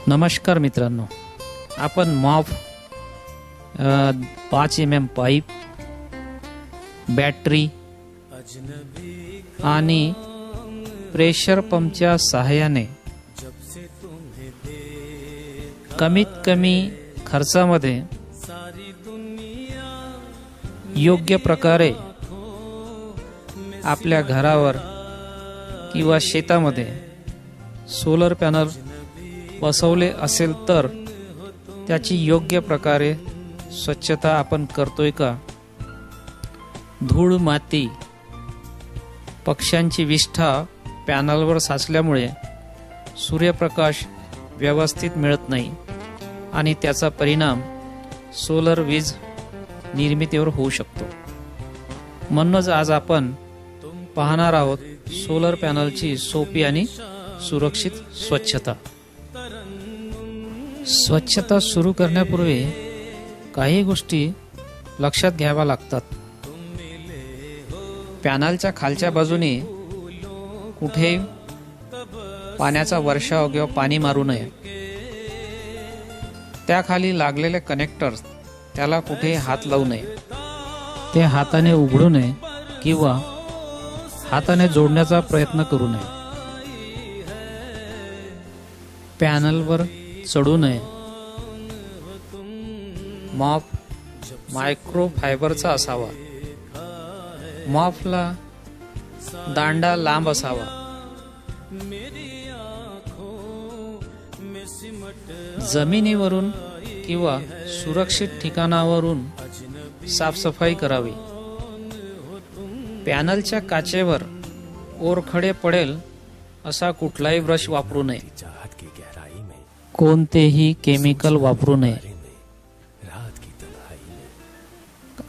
नमस्कार मित्रांनो, आपण मॉफ 5 mm पाईप, बॅटरी आणि प्रेशर पंपच्या सहाय्याने कमीत कमी खर्चामध्ये योग्य प्रकारे आपल्या घरावर किंवा शेतामध्ये सोलर पॅनल बसवले असेल तर त्याची योग्य प्रकारे स्वच्छता आपण करतोय का? धूळ, माती, पक्ष्यांची विष्ठा पॅनलवर साचल्यामुळे सूर्यप्रकाश व्यवस्थित मिळत नाही आणि त्याचा परिणाम सोलर वीज निर्मितीवर होऊ शकतो. म्हणूनच आज आपण पाहणार आहोत सोलर पॅनलची सोपी आणि सुरक्षित स्वच्छता. स्वच्छता सुरू करण्यापूर्वी काही गोष्टी लक्षात घ्याव्या लागतात. पॅनलच्या खालच्या बाजूने कुठे पाण्याचा वर्षाव किंवा पाणी मारू नये. त्याखाली लागलेले कनेक्टर्स त्याला कुठे हात लावू नये. ते हाताने उघडू नये किंवा हाताने जोडण्याचा प्रयत्न करू नये. पॅनलवर चढू नये. मॉप मायक्रो फायबरचा असावा. मॉपला दांडा लांब असावा. जमिनीवरून किंवा सुरक्षित ठिकाणावरून साफसफाई करावी. पॅनलच्या काचेवर ओरखडे पडेल असा कुठलाही ब्रश वापरू नये. कोणतेही केमिकल वापरू नये.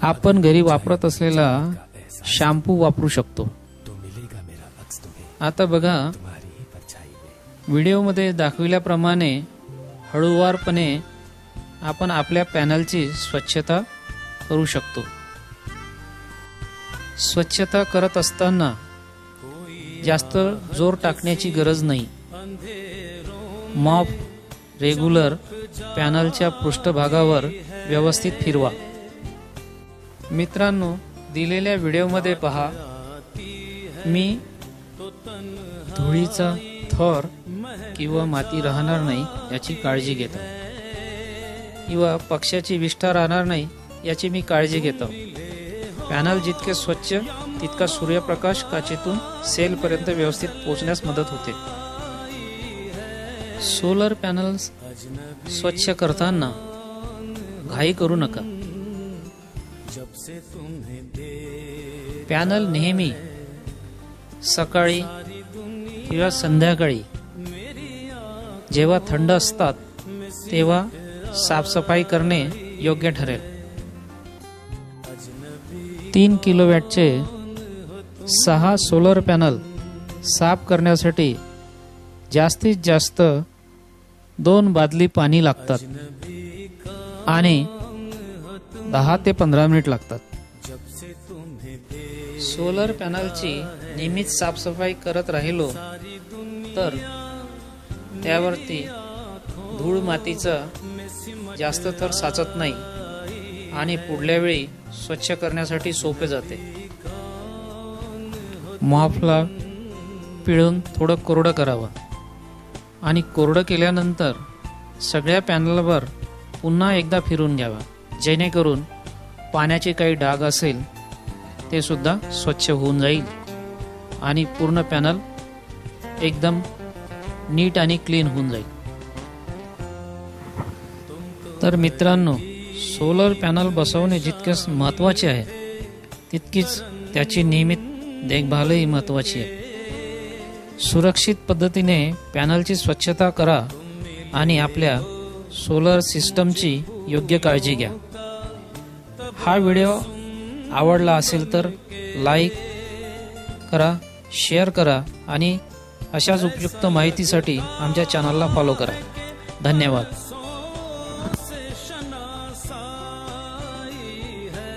आपण घरी वापरत असलेला शॅम्पू वापरू शकतो. आता बघा, व्हिडिओमध्ये दाखविल्याप्रमाणे हळूवारपणे आपण आपल्या पॅनलची स्वच्छता करू शकतो. स्वच्छता करत असताना जास्त जोर टाकण्याची गरज नाही. मॉप रेग्युलर पॅनलच्या पृष्ठभागावर व्यवस्थित फिरवा. मित्रांनो, दिलेल्या व्हिडिओमध्ये पहा, मी धुळीचा थर किंवा माती राहणार नाही याची काळजी घेतो किंवा पक्ष्याची विष्ठा राहणार नाही याची मी काळजी घेतो. पॅनल जितके स्वच्छ तितका सूर्यप्रकाश काचेतून सेलपर्यंत व्यवस्थित पोहोचण्यास मदत होते. सोलर पॅनल स्वच्छ करताना घाई करू नका. पॅनल नेहमी सकाळी किंवा संध्याकाळी जेव्हा थंड असतात तेव्हा साफसफाई करणे योग्य ठरेल. 3 किलोवॅटचे 6 सोलर पॅनल साफ करण्यासाठी जास्तीत जास्त 2 बादली पाणी लागतात आणि 10 ते 15 मिनिट लागतात. सोलर पॅनलची नियमित साफसफाई करत राहिलो तर त्यावरती धूळ मातीचा जास्त थर साचत नाही आणि पुढल्या वेळी स्वच्छ करण्यासाठी सोपे जाते. मॉपला पिळून थोडं कोरडं करावं आणि कोरडं केल्यानंतर सगळ्या पॅनलवर पुन्हा एकदा फिरून घ्यावा, जेणेकरून पाण्याचे काही डाग असेल ते सुद्धा स्वच्छ होऊन जाईल आणि पूर्ण पॅनल एकदम नीट आणि क्लीन होऊन जाईल. तर मित्रांनो, सोलर पॅनल बसवणे जितकेच महत्त्वाचे आहे तितकीच त्याची नियमित देखभालही महत्त्वाची आहे. सुरक्षित पद्धतीने पॅनलची स्वच्छता करा आणि आपल्या सोलर सिस्टमची योग्य काळजी घ्या. हा व्हिडिओ आवडला असेल तर लाईक करा, शेअर करा आणि अशाच उपयुक्त माहितीसाठी आमच्या चॅनलला फॉलो करा. धन्यवाद.